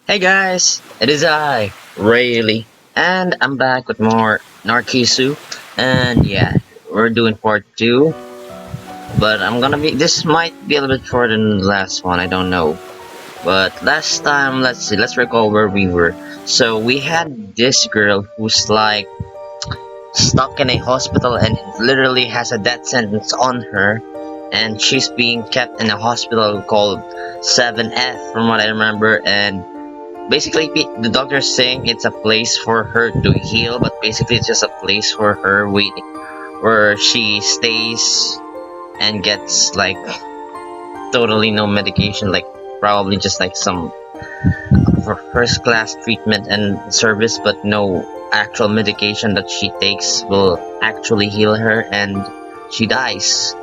Hey guys, it is I, Rayleigh, and I'm back with more Narcissu, and yeah, we're doing part 2, but this might be a little bit shorter than the last one, I don't know. But last time, let's recall where we were. So we had this girl who's like stuck in a hospital and literally has a death sentence on her, and she's being kept in a hospital called 7F from what I remember, and basically the doctor is saying it's a place for her to heal, but basically it's just a place for her waiting where she stays and gets like totally no medication, like probably just like some for first class treatment and service, but no actual medication that she takes will actually heal her, and she dies.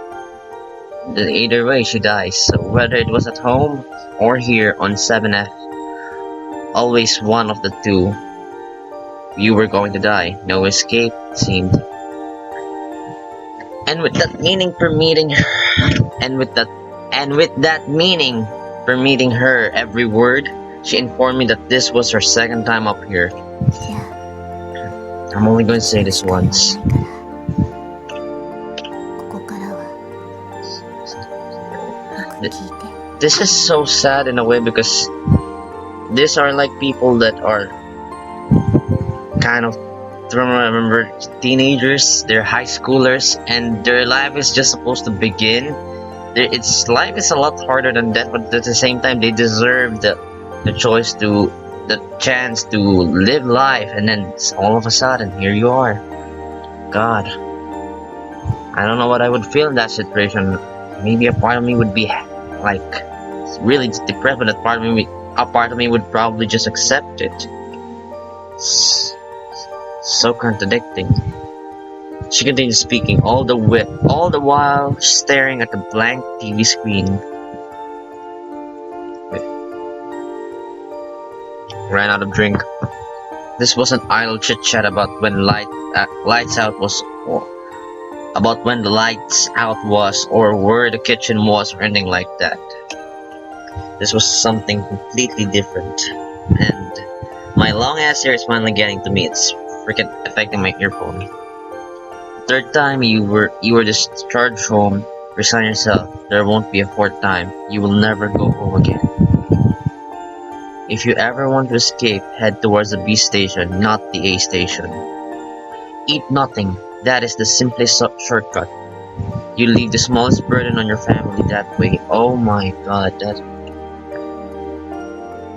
Either way she dies, so whether it was at home or here on 7F, always one of the two. You were going to die. No escape, it seemed. And with that meaning for meeting her, and with that meaning for meeting her every word, she informed me that this was her second time up here. I'm only going to say this once. This is so sad in a way because these are like people that are kind of remember teenagers, they're high schoolers, and their life is just supposed to begin. Its life is a lot harder than that, but at the same time they deserve the choice to the chance to live life, and then all of a sudden here you are. God, I don't know what I would feel in that situation. Maybe a part of me would be like really depressed, but a part of me would probably just accept it. So contradicting. She continued speaking, all the while staring at the blank TV screen. Ran out of drink. This wasn't idle chit-chat about when lights out was, or about when the lights out was, or where the kitchen was, or anything like that. This was something completely different, and my long-ass hair is finally getting to me. It's freaking affecting my earphone. Third time you were discharged home, resign yourself. There won't be a fourth time. You will never go home again. If you ever want to escape, head towards the B station, not the A station. Eat nothing. That is the simplest shortcut. You leave the smallest burden on your family that way. Oh my god, that...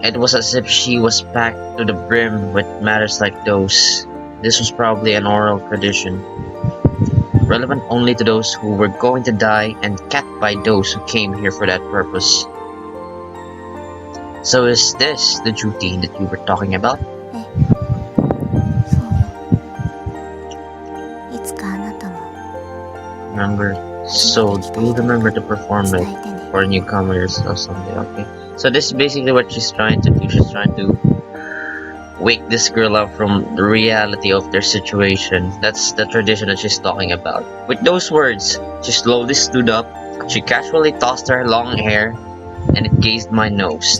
It was as if she was packed to the brim with matters like those. This was probably an oral tradition, relevant only to those who were going to die and kept by those who came here for that purpose. So is this the duty that you were talking about? Remember? So do you remember to perform it for newcomers or something? Okay. So this is basically what she's trying to do. She's trying to wake this girl up from the reality of their situation. That's the tradition that she's talking about. With those words, she slowly stood up. She casually tossed her long hair, and it grazed my nose.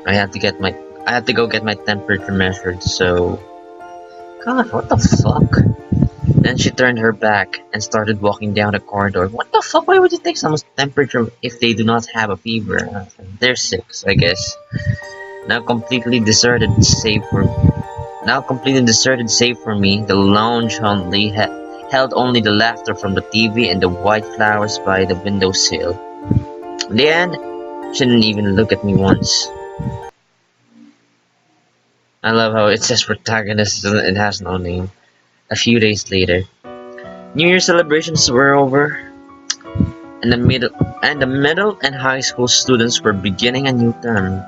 I had to go get my temperature measured. So, God, what the fuck? Then she turned her back and started walking down the corridor. What the fuck? Why would you take someone's temperature if they do not have a fever? They're sick, I guess. Now completely deserted, save for me, the lounge held only the laughter from the TV and the white flowers by the windowsill. In the end, she didn't even look at me once. I love how it says protagonist, it has no name. A few days later, New Year celebrations were over, and the middle and high school students were beginning a new term.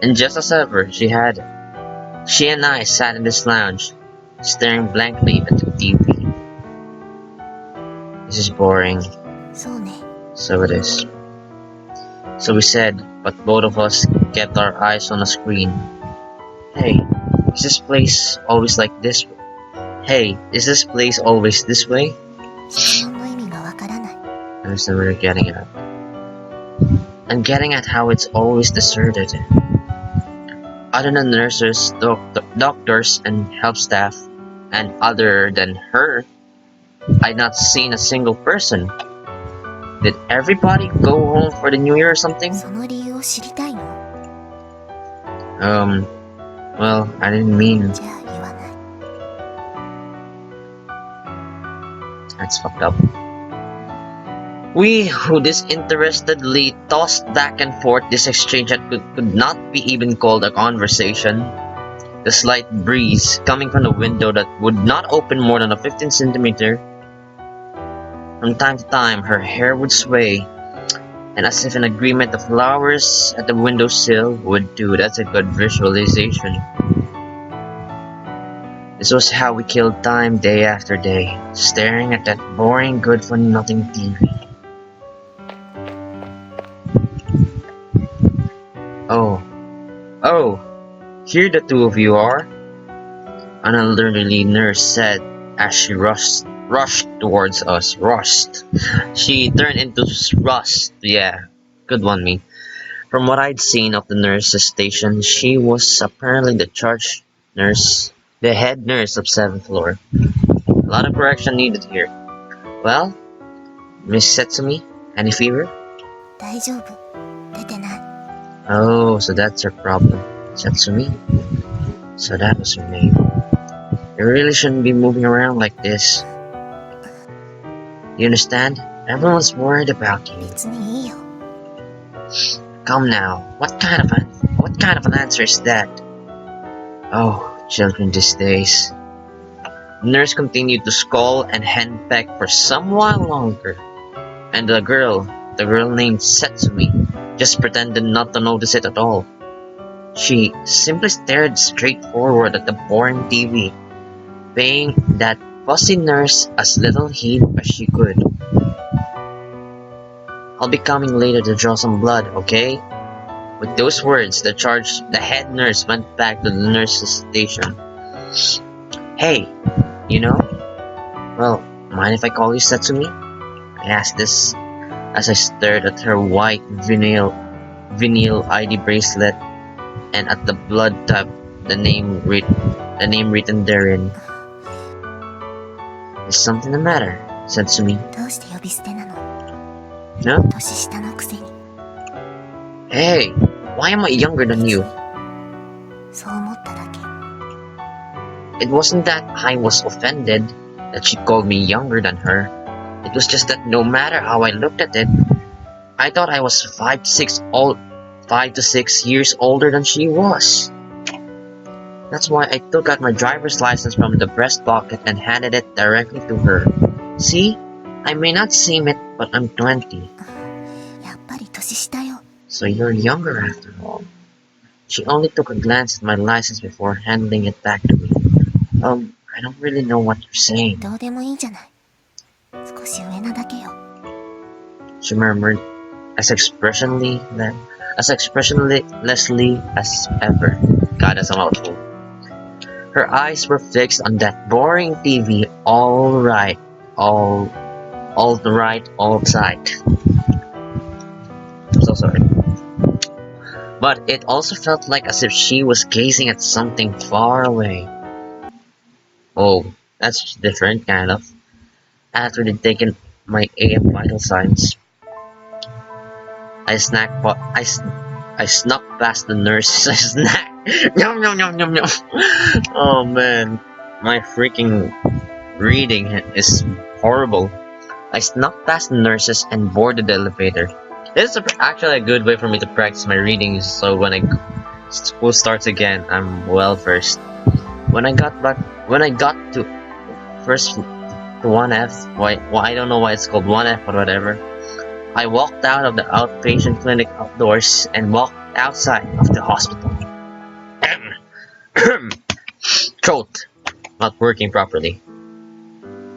And just as ever, she and I sat in this lounge, staring blankly at the TV. This is boring. So it is. So we said, but both of us kept our eyes on a screen. Hey, is this place always like this? Hey, is this place always this way? understand what you're getting at. I'm getting at how it's always deserted. Other than nurses, doctors, and help staff, and other than her, I'd not seen a single person. Did everybody go home for the New Year or something? その理由を知りたいの？ Well, I didn't mean. じゃあ言わない。 That's fucked up. We who disinterestedly tossed back and forth this exchange that could not be even called a conversation. The slight breeze coming from the window that would not open more than a 15 centimeter. From time to time, her hair would sway, and as if in agreement, the flowers at the windowsill would do. That's a good visualization. This was how we killed time day after day, staring at that boring, good-for-nothing TV. Oh, here the two of you are, an elderly nurse said as she rushed towards us. She turned into rust. Yeah, good one, me. From what I'd seen of the nurse's station, she was apparently the charge nurse, the head nurse of 7th floor. A lot of correction needed here. Well, Miss Setsumi, any fever? 大丈夫。出てない。 Oh, so that's her problem. Setsumi? So that was her name. You really shouldn't be moving around like this. You understand? Everyone's worried about you. 別にいいよ。 Come now. What kind of an answer is that? Oh, children these days. The nurse continued to scowl and henpeck for some while longer. And the girl named Setsumi, just pretended not to notice it at all. She simply stared straight forward at the boring TV, paying that fussy nurse as little heed as she could. I'll be coming later to draw some blood, okay? With those words, the head nurse went back to the nurse's station. Hey, you know? Well, mind if I call you Setsumi? I asked this as I stared at her white vinyl ID bracelet and at the blood tab, the name written therein. Is something the matter, Setsumi? どうして呼び捨てなの？ No? 年下のくせに。 Hey, why am I younger than you? そう思っただけ。 It wasn't that I was offended that she called me younger than her. It was just that no matter how I looked at it, I thought I was 5 to 6 years older than she was. That's why I took out my driver's license from the breast pocket and handed it directly to her. See? I may not seem it, but I'm 20. やっぱり年下よ。 So you're younger after all. She only took a glance at my license before handing it back to me. I don't really know what you're saying. どうでもいいじゃない。少し上なだけよ。 She murmured, as expressionlessly as ever. God, that's a mouthful. Her eyes were fixed on that boring TV. All right, all side. I'm so sorry. But it also felt like as if she was gazing at something far away. Oh, that's different, kind of. After they'd taken my AM vital signs, I snuck past the nurse. I snack. Yum yum yum yum yum. Oh man, my freaking reading is horrible. I snuck past the nurses and boarded the elevator. This is actually a good way for me to practice my reading, so when school starts again, I'm well versed. When I got to first to 1F, why I don't know why it's called 1F, but whatever. I walked out of the outpatient clinic outdoors and walked outside of the hospital. Throat not working properly.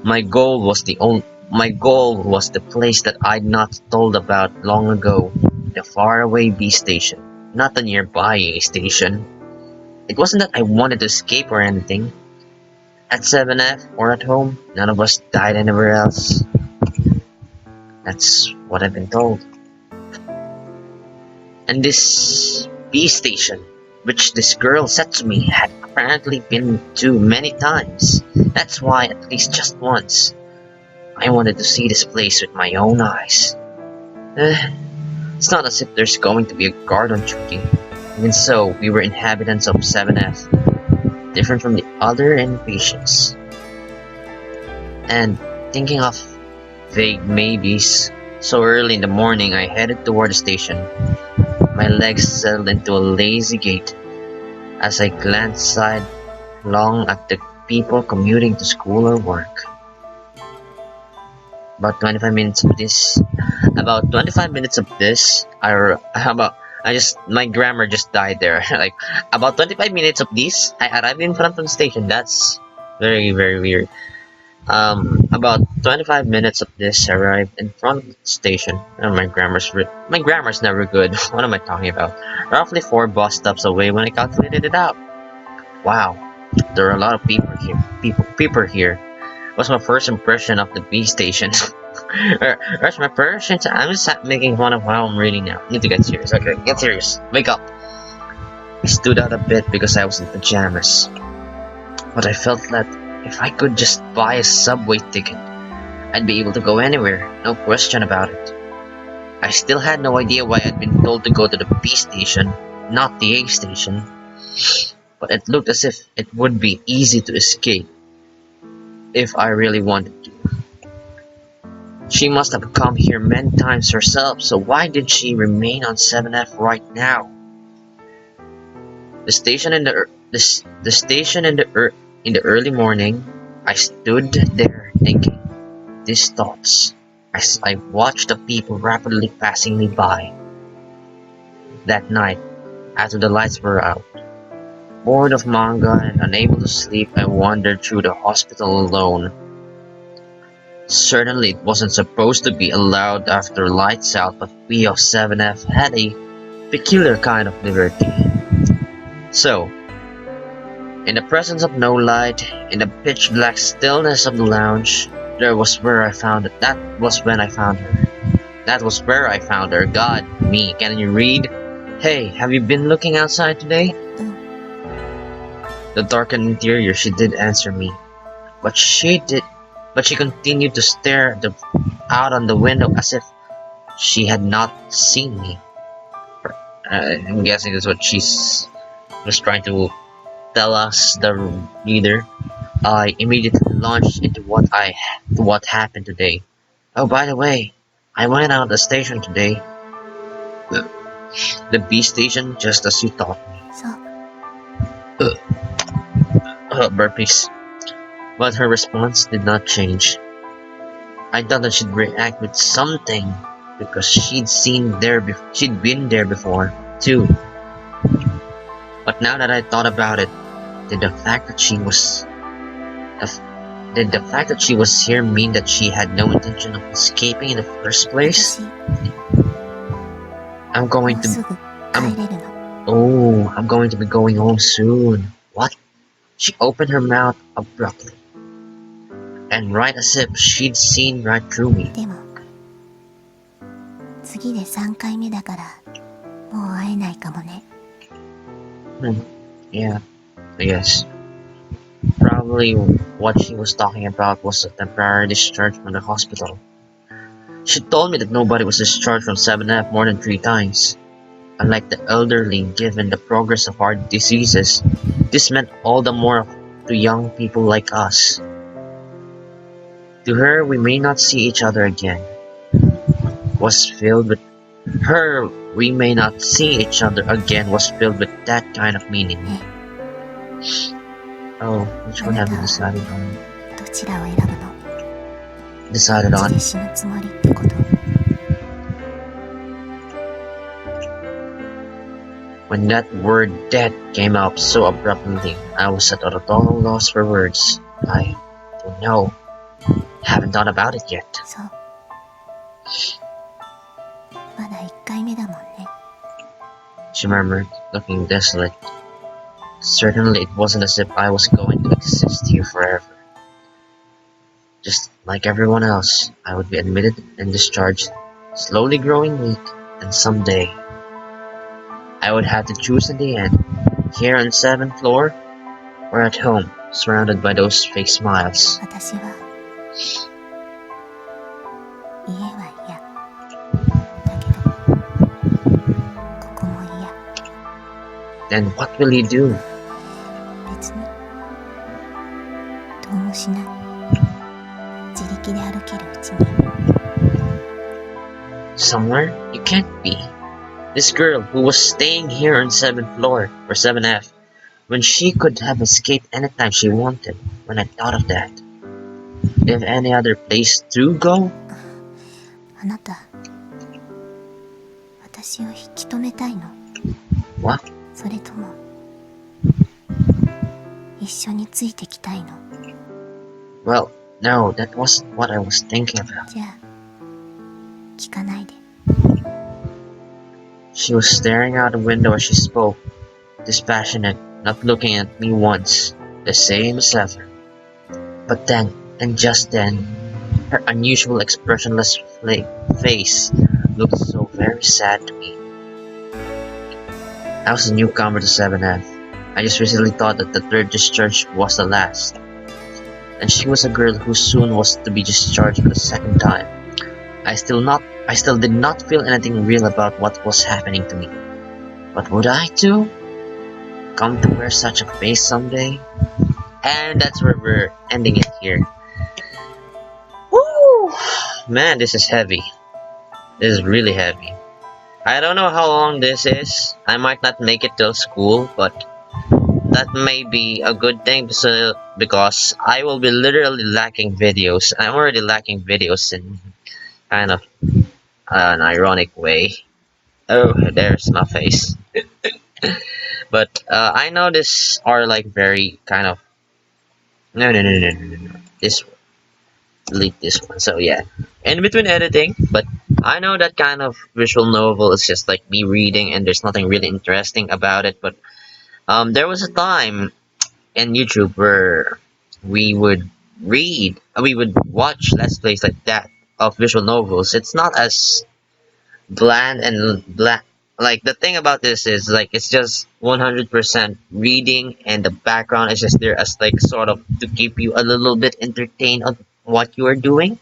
My goal was the place that I'd not told about long ago, the faraway B station, not the nearby A station. It wasn't that I wanted to escape or anything. At 7F or at home, none of us died anywhere else. That's what I've been told. And this B station, which this girl said to me had apparently been to many times. That's why, at least just once, I wanted to see this place with my own eyes. Eh, it's not as if there's going to be a guard on duty. Even so, we were inhabitants of 7F, different from the other inpatients. And thinking of vague maybes, so early in the morning I headed toward the station. My legs settled into a lazy gait as I glanced sidelong at the people commuting to school or work. About 25 minutes of this, about 25 minutes of this, I just, my grammar just died there. Like, about 25 minutes of this, I arrived in front of the station. That's very, very weird. About 25 minutes of this, I arrived in front of the station. Oh, my grammar's never good. What am I talking about? Roughly 4 bus stops away when I calculated it out. Wow, there are a lot of people here. Was my first impression of the B station. That's my first impression. I'm just making fun of how I'm reading now. Need to get serious. Okay, get serious. Wake up. I stood out a bit because I was in pajamas. But I felt that if I could just buy a subway ticket, I'd be able to go anywhere, no question about it. I still had no idea why I'd been told to go to the B station, not the A station. But it looked as if it would be easy to escape if I really wanted to. She must have come here many times herself, so why did she remain on 7F right now? The station in the station in the early morning, I stood there thinking these thoughts as I watched the people rapidly passing me by. That night, after the lights were out, bored of manga and unable to sleep, I wandered through the hospital alone. Certainly it wasn't supposed to be allowed after lights out, but we of 7F had a peculiar kind of liberty. So, in the presence of no light, in the pitch black stillness of the lounge, that was where I found it. That was when I found her. That was where I found her. God, me, can you read? Hey, have you been looking outside today? The darkened interior, she did answer me. But she continued to stare out on the window as if she had not seen me. I'm guessing that's what she's was trying to tell us, the reader. I immediately launched into what happened today. Oh, by the way, I went out the station today. The B station, just as you taught me. Uh, Burpees. But her response did not change. I thought that she'd react with something because she'd been there before too. But now that I thought about it, did the fact that she was did the fact that she was here mean that she had no intention of escaping in the first place? I'm going to I'm going to be going home soon. What? She opened her mouth abruptly, and right as if she'd seen right through me. でも次で3回目だからもう会えないかもね。Yeah, I guess. Probably what she was talking about was a temporary discharge from the hospital. She told me that nobody was discharged from 7F more than 3 times. Unlike the elderly, given the progress of our diseases, this meant all the more to young people like us. To her, we may not see each other again. Was filled with her, we may not see each other again was filled with that kind of meaning. Oh, which one have you decided on? どちらを選ぶの？ Decided どっ on? ちで死ぬつもりってこと？ When that word death came out so abruptly, I was at a total loss for words. I don't know. Haven't thought about it yet. そう。まだ1回目だもんね。 She murmured, looking desolate. Certainly it wasn't as if I was going to exist here forever. Just like everyone else, I would be admitted and discharged, slowly growing weak, and someday I would have to choose in the end, here on 7th floor or at home, surrounded by those fake smiles. 私は家は嫌。だけどここも嫌。 Then what will you do? 別にどうもしない。自力で歩けるうちに。 Somewhere you can't be. This girl who was staying here on 7th floor or 7F when she could have escaped anytime she wanted. When I thought of that, do you have any other place to go? あなた、私を引き止めたいの？ What? それとも一緒についてきたいの？ Well, no, that wasn't what I was thinking about. じゃあ聞かないで。 She was staring out the window as she spoke, dispassionate, not looking at me once, the same as ever. But then, and just then, her unusual expressionless face looked so very sad to me. I was a newcomer to 7F. I just recently thought that the third discharge was the last. And she was a girl who soon was to be discharged for the second time. I still did not feel anything real about what was happening to me. But would I too come to wear such a face someday? And that's where we're ending it here. Woo! Man, this is heavy. This is really heavy. I don't know how long this is. I might not make it till school, but that may be a good thing because I will be literally lacking videos. I'm already lacking videos in kind of an ironic way. Oh, there's my face. But I know this are like very kind of no. This delete this one. So yeah, in between editing, but I know that kind of visual novel is just like me reading, and there's nothing really interesting about it. But there was a time in YouTube where we would watch let's plays like that of visual novels. It's not as bland and bland. Like the thing about this is like it's just 100% reading, and the background is just there as like sort of to keep you a little bit entertained on what you are doing.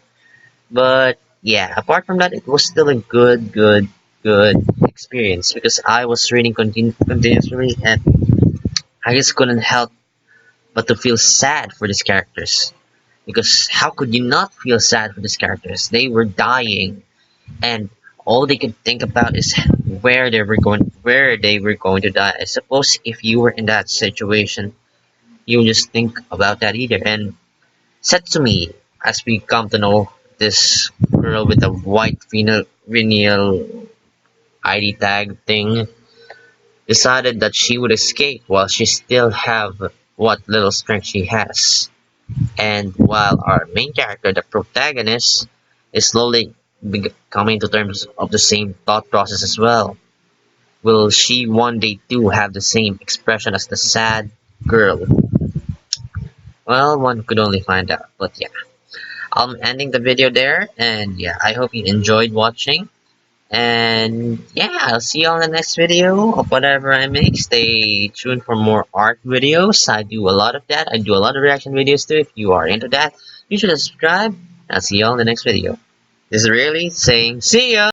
But yeah, apart from that, it was still a good experience because I was reading continuously, and I just couldn't help but to feel sad for these characters. Because how could you not feel sad for these characters? They were dying, and all they could think about is where they were going to die. I suppose if you were in that situation, you would just think about that either. And Setsumi, as we come to know this girl with the white vinyl ID tag thing, decided that she would escape while she still have what little strength she has. And while our main character, the protagonist, is slowly coming to terms of the same thought process as well. Will she one day too have the same expression as the sad girl? Well, one could only find out. But yeah, I'm ending the video there, and yeah, I hope you enjoyed watching. And yeah, I'll see you on the next video of whatever I make. Stay tuned for more art videos. I do a lot of that. I do a lot of reaction videos too. If you are into that, you should subscribe. I'll see you all in the next video. This is really saying see ya!